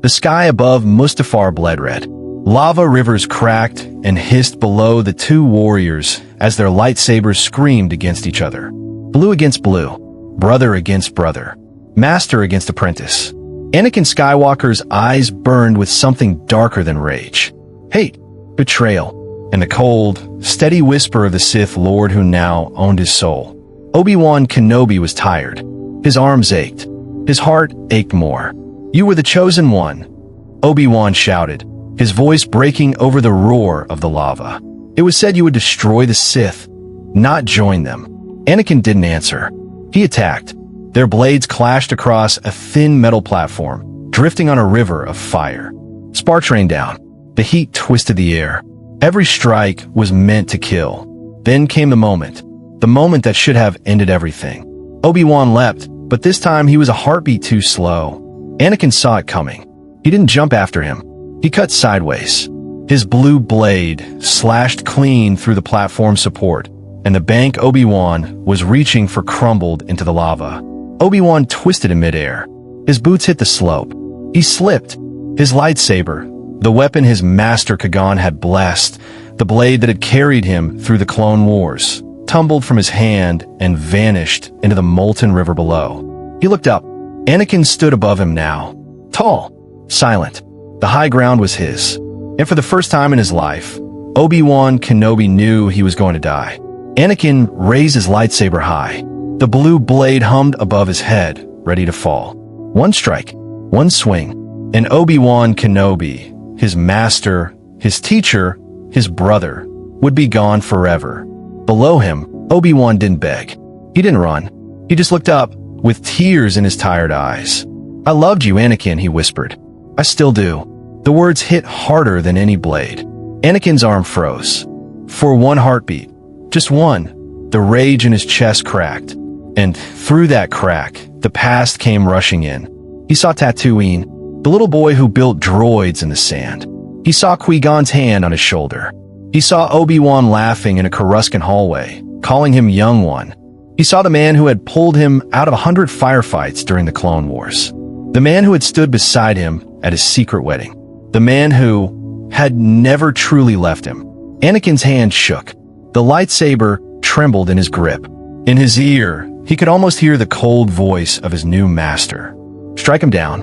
The sky above Mustafar bled red. Lava rivers cracked and hissed below the two warriors as their lightsabers screamed against each other. Blue against blue, brother against brother, master against apprentice. Anakin Skywalker's eyes burned with something darker than rage. Hate, betrayal, and the cold, steady whisper of the Sith Lord who now owned his soul. Obi-Wan Kenobi was tired. His arms ached. His heart ached more. "You were the chosen one," Obi-Wan shouted, his voice breaking over the roar of the lava. "It was said you would destroy the Sith, not join them." Anakin didn't answer. He attacked. Their blades clashed across a thin metal platform, drifting on a river of fire. Sparks rained down. The heat twisted the air. Every strike was meant to kill. Then came the moment that should have ended everything. Obi-Wan leapt, but this time he was a heartbeat too slow. Anakin saw it coming. He didn't jump after him. He cut sideways. His blue blade slashed clean through the platform support, and the bank Obi-Wan was reaching for crumbled into the lava. Obi-Wan twisted in midair. His boots hit the slope. He slipped. His lightsaber, the weapon his master Kagan had blessed, the blade that had carried him through the Clone Wars, tumbled from his hand and vanished into the molten river below. He looked up. Anakin stood above him now. Tall, silent. The high ground was his. And for the first time in his life, Obi-Wan Kenobi knew he was going to die. Anakin raised his lightsaber high. The blue blade hummed above his head, ready to fall. One strike, one swing, and Obi-Wan Kenobi, his master, his teacher, his brother, would be gone forever. Below him, Obi-Wan didn't beg. He didn't run. He just looked up, with tears in his tired eyes. "I loved you, Anakin," he whispered. "I still do." The words hit harder than any blade. Anakin's arm froze. For one heartbeat, just one, the rage in his chest cracked. And through that crack, the past came rushing in. He saw Tatooine, the little boy who built droids in the sand. He saw Qui-Gon's hand on his shoulder. He saw Obi-Wan laughing in a Coruscant hallway, calling him Young One. He saw the man who had pulled him out of 100 firefights during the Clone Wars. The man who had stood beside him at his secret wedding. The man who had never truly left him. Anakin's hand shook. The lightsaber trembled in his grip. In his ear, he could almost hear the cold voice of his new master. "Strike him down.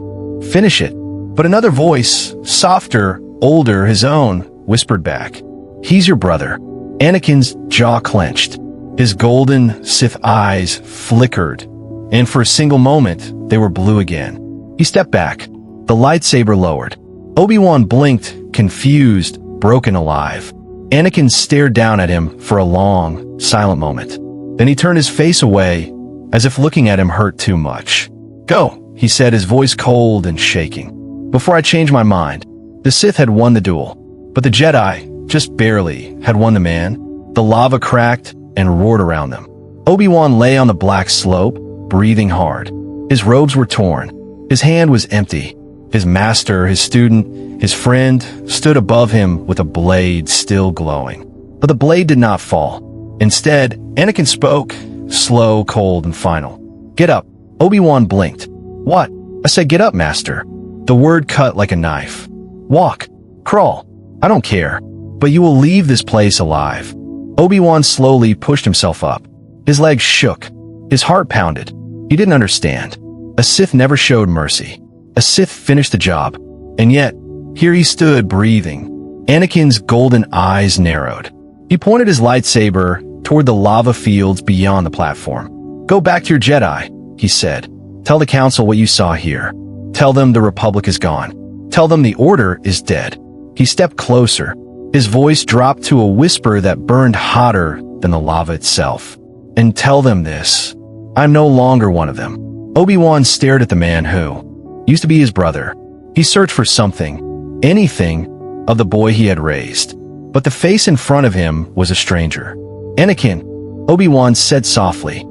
Finish it." But another voice, softer, older, his own, whispered back, "He's your brother." Anakin's jaw clenched. His golden Sith eyes flickered, and for a single moment, they were blue again. He stepped back. The lightsaber lowered. Obi-Wan blinked, confused, broken alive. Anakin stared down at him for a long, silent moment. Then he turned his face away, as if looking at him hurt too much. "Go," he said, his voice cold and shaking. "Before I change my mind." The Sith had won the duel, but the Jedi, just barely, had won the man. The lava cracked and roared around them. Obi-Wan lay on the black slope, breathing hard. His robes were torn. His hand was empty. His master, his student, his friend, stood above him with a blade still glowing. But the blade did not fall. Instead, Anakin spoke, slow, cold, and final. "Get up." Obi-Wan blinked. "What?" "I said get up, master." The word cut like a knife. "Walk. Crawl. I don't care. But you will leave this place alive." Obi-Wan slowly pushed himself up. His legs shook. His heart pounded. He didn't understand. A Sith never showed mercy. A Sith finished the job. And yet, here he stood breathing. Anakin's golden eyes narrowed. He pointed his lightsaber toward the lava fields beyond the platform. "Go back to your Jedi," he said. "Tell the Council what you saw here. Tell them the Republic is gone. Tell them the Order is dead." He stepped closer. His voice dropped to a whisper that burned hotter than the lava itself. "And tell them this. I'm no longer one of them." Obi-Wan stared at the man who used to be his brother. He searched for something, anything, of the boy he had raised. But the face in front of him was a stranger. "Anakin," Obi-Wan said softly.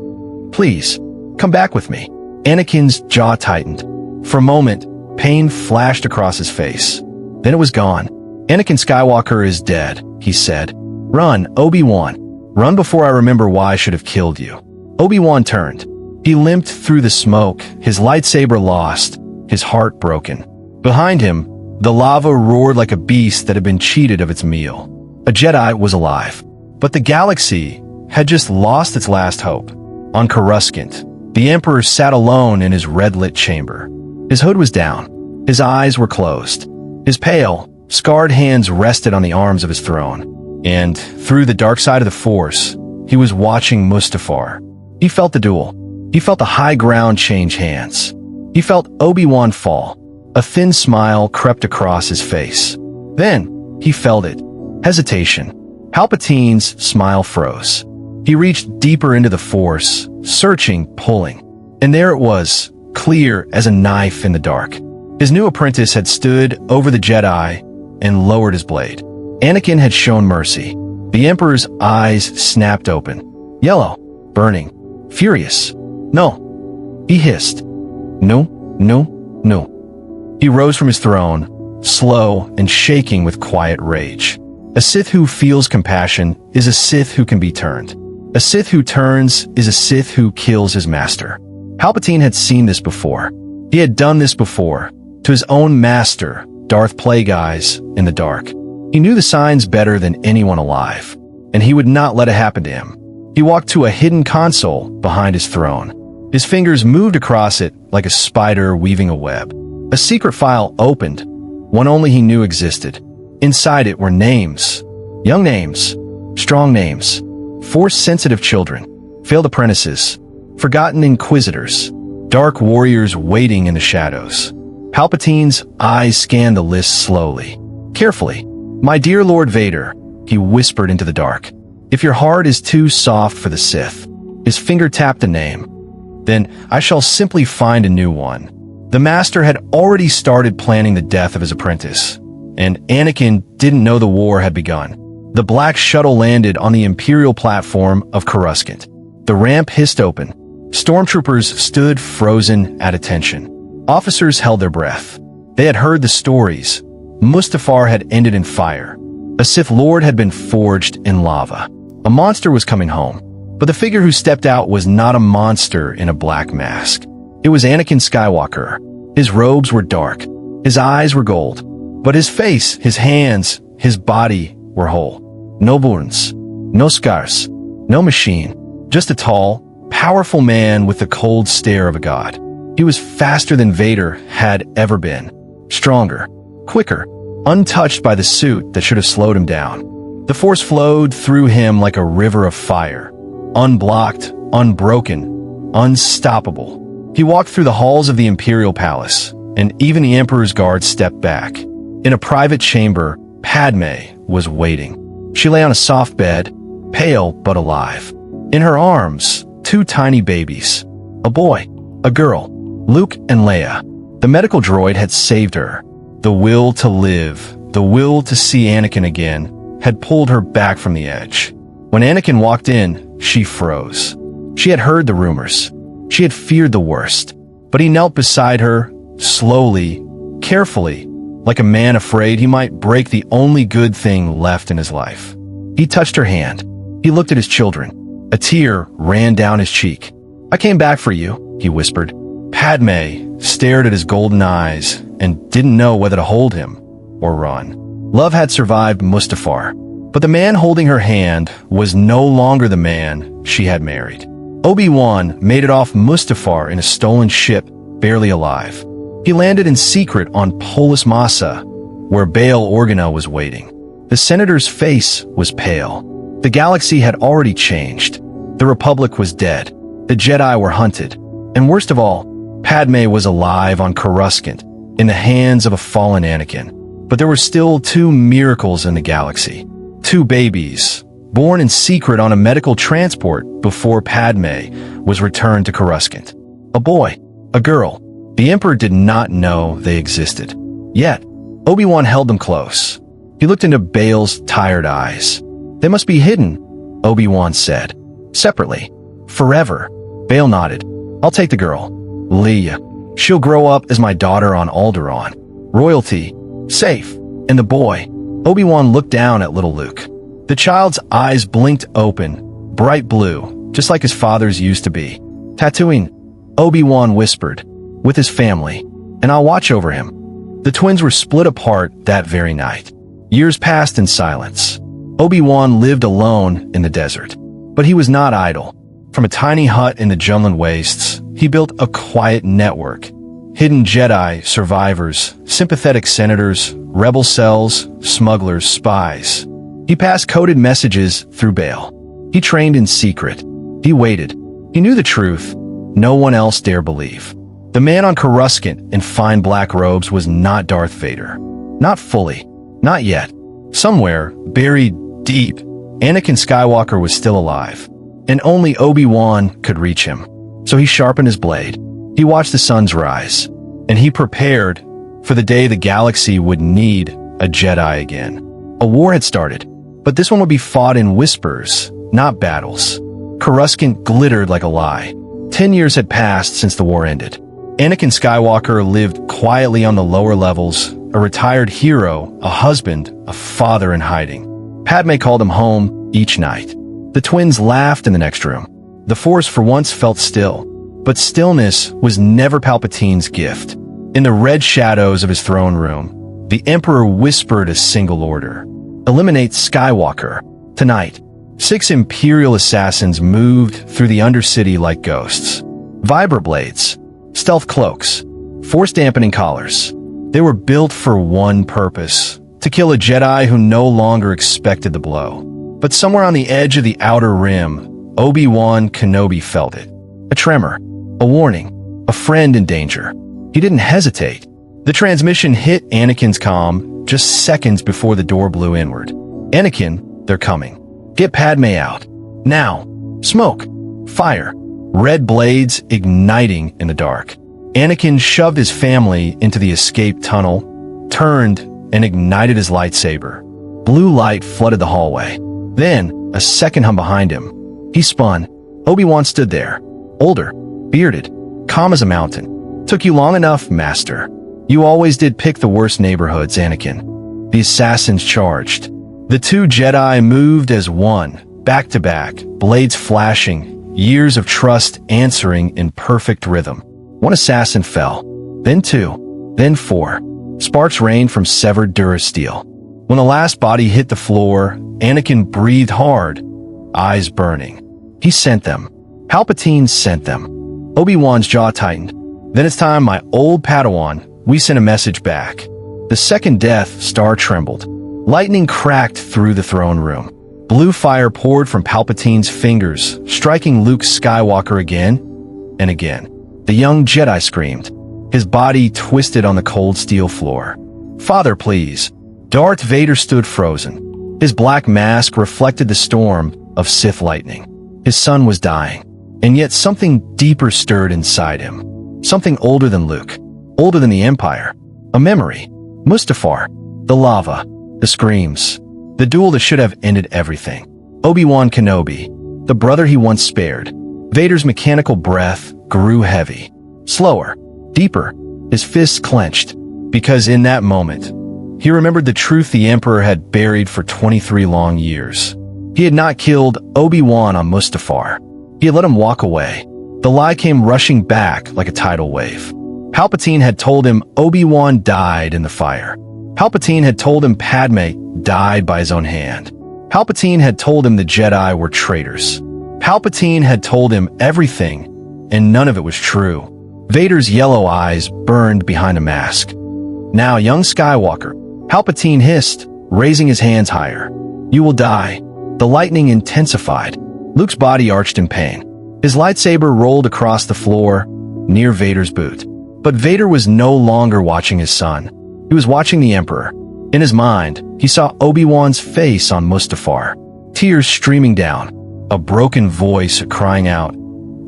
"Please, come back with me." Anakin's jaw tightened. For a moment, pain flashed across his face. Then it was gone. "Anakin Skywalker is dead," he said. "Run, Obi-Wan. Run before I remember why I should have killed you." Obi-Wan turned. He limped through the smoke, his lightsaber lost, his heart broken. Behind him, the lava roared like a beast that had been cheated of its meal. A Jedi was alive, but the galaxy had just lost its last hope. On Coruscant, the Emperor sat alone in his red-lit chamber. His hood was down. His eyes were closed. His pale, scarred hands rested on the arms of his throne. And through the dark side of the Force, he was watching Mustafar. He felt the duel. He felt the high ground change hands. He felt Obi-Wan fall. A thin smile crept across his face. Then, he felt it. Hesitation. Palpatine's smile froze. He reached deeper into the Force, searching, pulling. And there it was, clear as a knife in the dark. His new apprentice had stood over the Jedi and lowered his blade. Anakin had shown mercy. The Emperor's eyes snapped open. Yellow, burning, furious. No. He hissed. No, no, no. He rose from his throne, slow and shaking with quiet rage. A Sith who feels compassion is a Sith who can be turned. A Sith who turns is a Sith who kills his master. Palpatine had seen this before. He had done this before, to his own master, Darth Plagueis, in the dark. He knew the signs better than anyone alive, and he would not let it happen to him. He walked to a hidden console behind his throne. His fingers moved across it like a spider weaving a web. A secret file opened, one only he knew existed. Inside it were names, young names, strong names, Force-sensitive children, failed apprentices, forgotten inquisitors, dark warriors waiting in the shadows. Palpatine's eyes scanned the list slowly, carefully. "My dear Lord Vader," he whispered into the dark, "if your heart is too soft for the Sith," his finger tapped a name, "then I shall simply find a new one." The Master had already started planning the death of his apprentice, and Anakin didn't know the war had begun. The black shuttle landed on the Imperial platform of Coruscant. The ramp hissed open. Stormtroopers stood frozen at attention. Officers held their breath. They had heard the stories. Mustafar had ended in fire. A Sith Lord had been forged in lava. A monster was coming home. But the figure who stepped out was not a monster in a black mask. It was Anakin Skywalker. His robes were dark. His eyes were gold. But his face, his hands, his body were whole. No wounds, no scars, no machine. Just a tall, powerful man with the cold stare of a god. He was faster than Vader had ever been. Stronger, quicker, untouched by the suit that should have slowed him down. The Force flowed through him like a river of fire. Unblocked, unbroken, unstoppable. He walked through the halls of the Imperial Palace, and even the Emperor's guards stepped back. In a private chamber, Padme was waiting. She lay on a soft bed, pale but alive. In her arms, two tiny babies. A boy, a girl, Luke and Leia. The medical droid had saved her. The will to live, the will to see Anakin again, had pulled her back from the edge. When Anakin walked in, she froze. She had heard the rumors. She had feared the worst. But he knelt beside her, slowly, carefully, like a man afraid he might break the only good thing left in his life. He touched her hand. He looked at his children. A tear ran down his cheek. "I came back for you," he whispered. Padme stared at his golden eyes and didn't know whether to hold him or run. Love had survived Mustafar, but the man holding her hand was no longer the man she had married. Obi-Wan made it off Mustafar in a stolen ship, barely alive. He landed in secret on Polis Massa, where Bail Organa was waiting. The senator's face was pale. The galaxy had already changed. The Republic was dead. The Jedi were hunted. And worst of all, Padme was alive on Coruscant, in the hands of a fallen Anakin. But there were still two miracles in the galaxy. Two babies, born in secret on a medical transport before Padme was returned to Coruscant. A boy, a girl. The Emperor did not know they existed. Yet, Obi-Wan held them close. He looked into Bail's tired eyes. "They must be hidden," Obi-Wan said. "Separately. Forever." Bail nodded. "I'll take the girl. Leia. She'll grow up as my daughter on Alderaan. Royalty. Safe. And the boy." Obi-Wan looked down at little Luke. The child's eyes blinked open, bright blue, just like his father's used to be. "Tatooine," Obi-Wan whispered, "with his family, and I'll watch over him." The twins were split apart that very night. Years passed in silence. Obi-Wan lived alone in the desert. But he was not idle. From a tiny hut in the Jundland wastes, he built a quiet network. Hidden Jedi, survivors, sympathetic senators, rebel cells, smugglers, spies. He passed coded messages through Bail. He trained in secret. He waited. He knew the truth. No one else dare believe. The man on Coruscant in fine black robes was not Darth Vader. Not fully. Not yet. Somewhere, buried deep, Anakin Skywalker was still alive. And only Obi-Wan could reach him. So he sharpened his blade. He watched the suns rise. And he prepared for the day the galaxy would need a Jedi again. A war had started. But this one would be fought in whispers, not battles. Coruscant glittered like a lie. 10 years had passed since the war ended. Anakin Skywalker lived quietly on the lower levels, a retired hero, a husband, a father in hiding. Padme called him home each night. The twins laughed in the next room. The Force for once felt still. But stillness was never Palpatine's gift. In the red shadows of his throne room, the Emperor whispered a single order. Eliminate Skywalker. Tonight. 6 Imperial assassins moved through the Undercity like ghosts. Vibroblades, stealth cloaks, force-dampening collars. They were built for one purpose, to kill a Jedi who no longer expected the blow. But somewhere on the edge of the outer rim, Obi-Wan Kenobi felt it. A tremor, a warning, a friend in danger. He didn't hesitate. The transmission hit Anakin's comm just seconds before the door blew inward. Anakin, they're coming. Get Padme out. Now. Smoke. Fire. Red blades igniting in the dark. Anakin shoved his family into the escape tunnel, turned, and ignited his lightsaber. Blue light flooded the hallway. Then, a second hum behind him. He spun. Obi-Wan stood there. Older. Bearded. Calm as a mountain. Took you long enough, Master. You always did pick the worst neighborhoods, Anakin. The assassins charged. The 2 Jedi moved as one, back to back, blades flashing, years of trust answering in perfect rhythm. One assassin fell, then 2, then 4. Sparks rained from severed durasteel. When the last body hit the floor, Anakin breathed hard, eyes burning. He sent them. Palpatine sent them. Obi-Wan's jaw tightened. Then it's time, my old Padawan, we sent a message back. The second Death Star trembled. Lightning cracked through the throne room. Blue fire poured from Palpatine's fingers, striking Luke Skywalker again and again. The young Jedi screamed. His body twisted on the cold steel floor. Father, please. Darth Vader stood frozen. His black mask reflected the storm of Sith lightning. His son was dying, and yet something deeper stirred inside him. Something older than Luke, older than the Empire. A memory. Mustafar. The lava. The screams. The duel that should have ended everything. Obi-Wan Kenobi. The brother he once spared. Vader's mechanical breath grew heavy. Slower. Deeper. His fists clenched. Because in that moment, he remembered the truth the Emperor had buried for 23 long years. He had not killed Obi-Wan on Mustafar. He had let him walk away. The lie came rushing back like a tidal wave. Palpatine had told him Obi-Wan died in the fire. Palpatine had told him Padme died by his own hand. Palpatine had told him the Jedi were traitors. Palpatine had told him everything, and none of it was true. Vader's yellow eyes burned behind a mask. Now, young Skywalker, Palpatine hissed, raising his hands higher. You will die. The lightning intensified. Luke's body arched in pain. His lightsaber rolled across the floor, near Vader's boot. But Vader was no longer watching his son. He was watching the Emperor. In his mind, he saw Obi-Wan's face on Mustafar, tears streaming down, a broken voice crying out,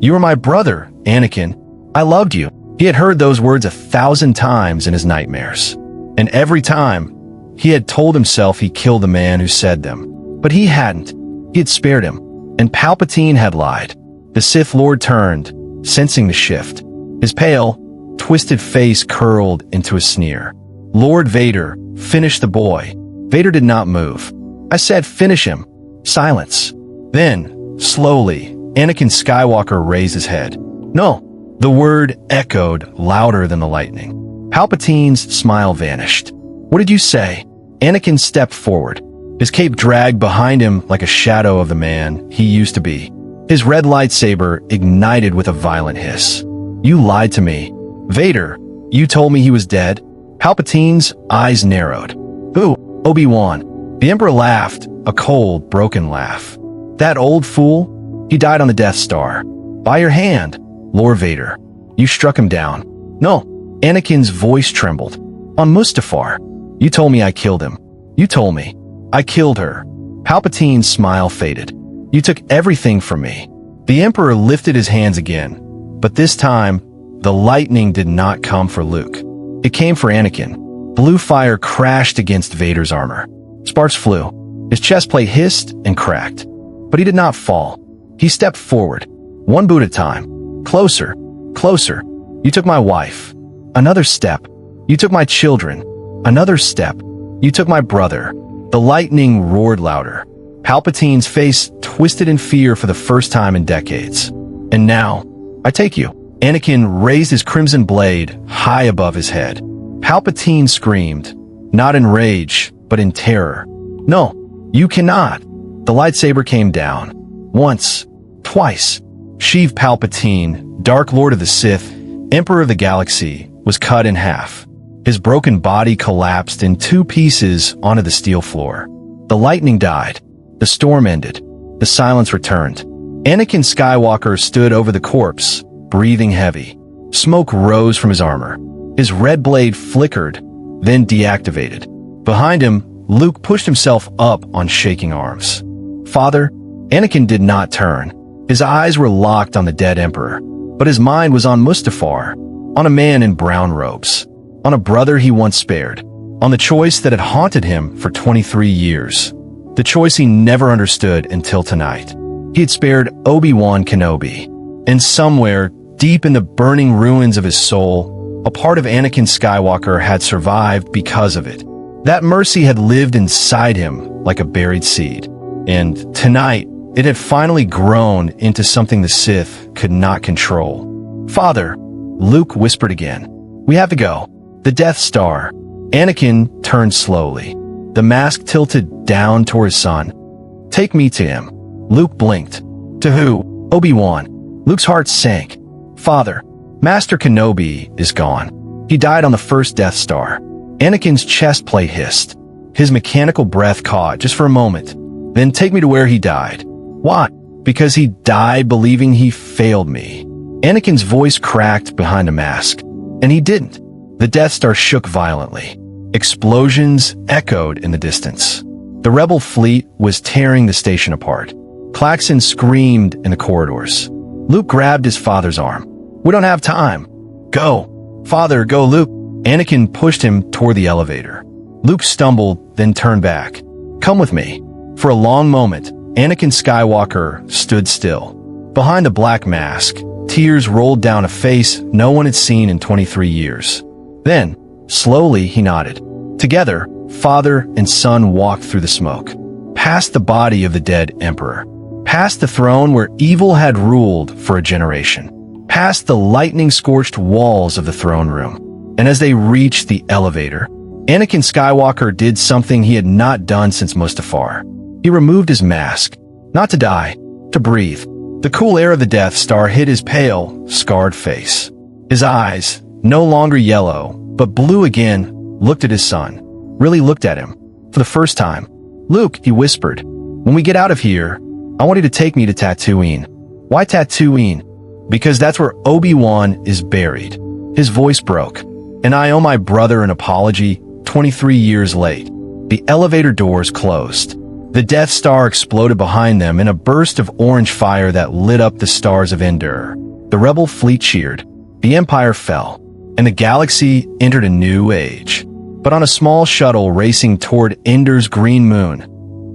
You are my brother, Anakin. I loved you. He had heard those words 1,000 times in his nightmares. And every time, he had told himself he killed the man who said them. But he hadn't. He had spared him. And Palpatine had lied. The Sith Lord turned, sensing the shift. His pale, twisted face curled into a sneer. Lord Vader, finish the boy. Vader did not move. I said finish him. Silence. Then, slowly, Anakin Skywalker raised his head. No. The word echoed louder than the lightning. Palpatine's smile vanished. "What did you say?" Anakin stepped forward. His cape dragged behind him like a shadow of the man he used to be. His red lightsaber ignited with a violent hiss. "You lied to me. Vader, you told me he was dead?" Palpatine's eyes narrowed. "Who?" "Obi-Wan." The Emperor laughed, a cold, broken laugh. "That old fool? He died on the Death Star. By your hand, Lord Vader. You struck him down." "No." Anakin's voice trembled. "On Mustafar. You told me I killed him. You told me. I killed her." Palpatine's smile faded. "You took everything from me." The Emperor lifted his hands again, but this time, the lightning did not come for Luke. It came for Anakin. Blue fire crashed against Vader's armor. Sparks flew. His chest plate hissed and cracked. But he did not fall. He stepped forward, one boot at a time. "Closer, closer. You took my wife." Another step. "You took my children." Another step. "You took my brother." The lightning roared louder. Palpatine's face twisted in fear for the first time in decades. "And now, I take you." Anakin raised his crimson blade high above his head. Palpatine screamed, not in rage, but in terror. "No, you cannot." The lightsaber came down. Once, twice. Sheev Palpatine, Dark Lord of the Sith, Emperor of the Galaxy, was cut in half. His broken body collapsed in two pieces onto the steel floor. The lightning died. The storm ended. The silence returned. Anakin Skywalker stood over the corpse, breathing heavy. Smoke rose from his armor. His red blade flickered, then deactivated. Behind him, Luke pushed himself up on shaking arms. "Father?" Anakin did not turn. His eyes were locked on the dead Emperor, but his mind was on Mustafar, on a man in brown robes, on a brother he once spared, on the choice that had haunted him for 23 years. The choice he never understood until tonight. He had spared Obi-Wan Kenobi. And somewhere, deep in the burning ruins of his soul, a part of Anakin Skywalker had survived because of it. That mercy had lived inside him like a buried seed. And tonight, it had finally grown into something the Sith could not control. "Father," Luke whispered again. "We have to go. The Death Star." Anakin turned slowly. The mask tilted down toward his son. "Take me to him." Luke blinked. "To who?" "Obi-Wan." Luke's heart sank. "Father, Master Kenobi is gone. He died on the first Death Star." Anakin's chest plate hissed. His mechanical breath caught just for a moment. "Then take me to where he died." "Why?" "Because he died believing he failed me." Anakin's voice cracked behind a mask. And he didn't. The Death Star shook violently. Explosions echoed in the distance. The rebel fleet was tearing the station apart. Klaxons screamed in the corridors. Luke grabbed his father's arm. "We don't have time." "Go. Father, go, Luke." Anakin pushed him toward the elevator. Luke stumbled, then turned back. "Come with me." For a long moment, Anakin Skywalker stood still. Behind a black mask, tears rolled down a face no one had seen in 23 years. Then, slowly, he nodded. Together, father and son walked through the smoke, past the body of the dead emperor, past the throne where evil had ruled for a generation, past the lightning-scorched walls of the throne room. And as they reached the elevator, Anakin Skywalker did something he had not done since Mustafar. He removed his mask, not to die, to breathe. The cool air of the Death Star hit his pale, scarred face. His eyes, no longer yellow, but blue again, looked at his son. Really looked at him. For the first time. "Luke," he whispered, "when we get out of here, I want you to take me to Tatooine." "Why Tatooine?" "Because that's where Obi-Wan is buried." His voice broke. "And I owe my brother an apology, 23 years late." The elevator doors closed. The Death Star exploded behind them in a burst of orange fire that lit up the stars of Endor. The rebel fleet cheered. The Empire fell, and the galaxy entered a new age. But on a small shuttle racing toward Endor's green moon,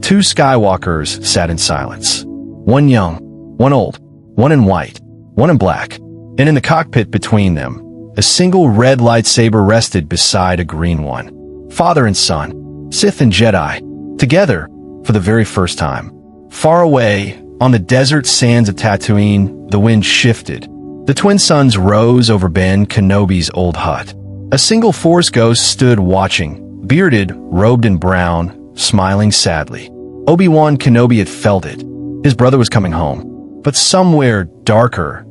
two Skywalkers sat in silence. One young, one old, one in white, one in black, and in the cockpit between them, a single red lightsaber rested beside a green one. Father and son, Sith and Jedi, together for the very first time. Far away, on the desert sands of Tatooine, the wind shifted. The twin suns rose over Ben Kenobi's old hut. A single Force ghost stood watching, bearded, robed in brown, smiling sadly. Obi-Wan Kenobi had felt it. His brother was coming home. But somewhere darker,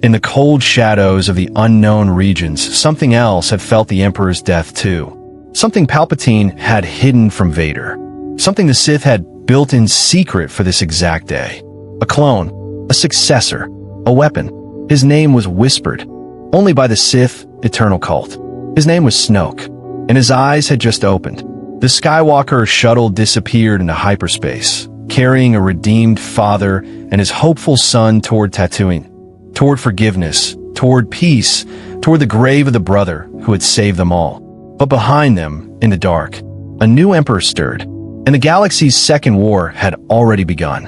in the cold shadows of the unknown regions, something else had felt the Emperor's death too. Something Palpatine had hidden from Vader. Something the Sith had built in secret for this exact day. A clone, a successor, a weapon. His name was whispered, only by the Sith eternal cult. His name was Snoke, and his eyes had just opened. The Skywalker shuttle disappeared into hyperspace, carrying a redeemed father and his hopeful son toward Tatooine, toward forgiveness, toward peace, toward the grave of the brother who had saved them all. But behind them, in the dark, a new emperor stirred, and the galaxy's second war had already begun.